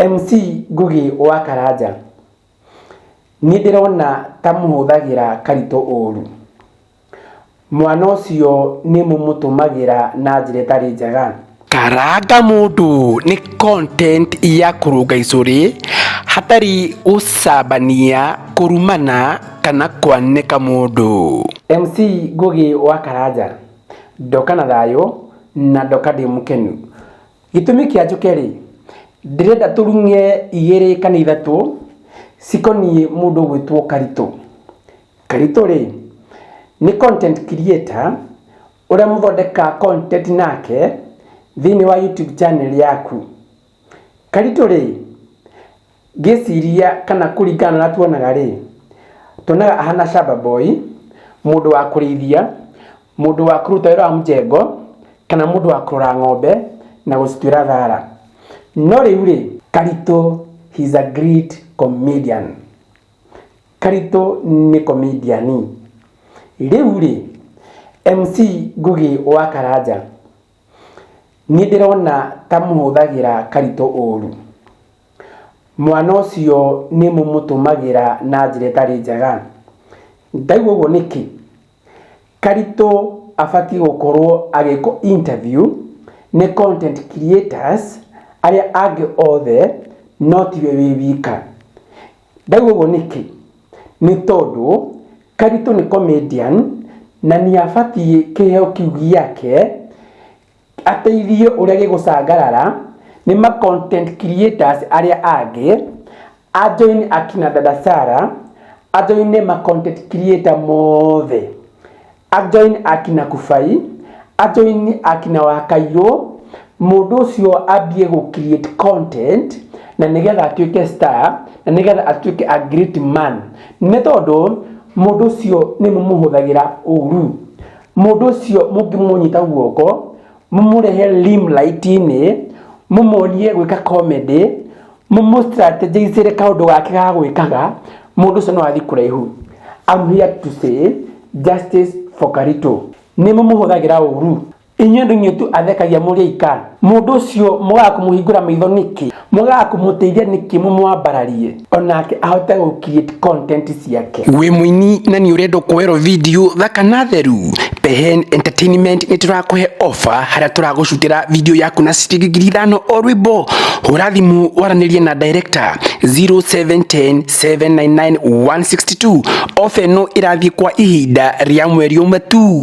MC Ngugi wa Karanja ni ndirona ta muhuthagira Karito uru. Mwana ucio ni mumutumagira na njira itari njega. Karanga mundu ni content ya kuruga icuri hatari usabania kurumana kana kwaneka mundu. MC Ngugi wa Karanja ndoka na thayo na ndoka ndi mukenu. Gitumi kia njukeri ndirenda turunge igiri kana ithatu sikoni mundu gwitwo Karito. Karito ri ni content creator uria muthondeka content nake thini wa YouTube channel yaku. Karito ri giciria kana kuringana na tuonaga ri tuonaga ahana shamba boy, mundu wa kurithia, mundu wa kuruta wira wa mjengo kana mundu wa kurora ng'ombe na gucitwira thara. No riu ri Karito he's a great comedian. Karito ni comedian. Riu ri MC Ngugi wa Karanja ni ndirona ta muhuthagira Karito uru. Mwana ucio ni mumutumagira na njira itari njega. Ndaigua uguo niki Karito afati gukorwo agiko interview ni content creators aria angi othe not we wika. Ndaigua uguo niki ni tondu Karito ni comedian na ni afati kiheo kiugi yake ateithie uria gigucangarara ni ma content creators aria angi ajoin akina dada Sara, ajoin ma content creator mothe, ajoin akina Kufai, ajoin akina Wakairo. Mundu ucio ambie gu create content na nigetha atuike star na nigetha atuike a great man. Ni tondu mundu ucio ni mumuhuthagira uru. Mundu ucio mungimunyita guoko mumurehe limelight-ini, mumuonie gwika comedy, strategize kaundu gake ga gwikaga, mundu ucio no athi kuraihu. I'm here to say justice for Karito. Ni mumuhuthagira uru. Inyuĩ ndu tu athekagia muri ika. Mundu ucio mugaga kumuhingura maitho niki, mugaga kumuteithia niki mumwambararie onake ahote gu create content ciake. Wi muini na ni urenda kuwerwo video thaka na theru. Pehen Entertainment ni turakuhe offer haria turagucutira video yaku na ciringi 500 o rwimbo. Hura thimu waranirie na director 0710 799 162. Offer no irathie kwa ihinda ria mweri umwe tu.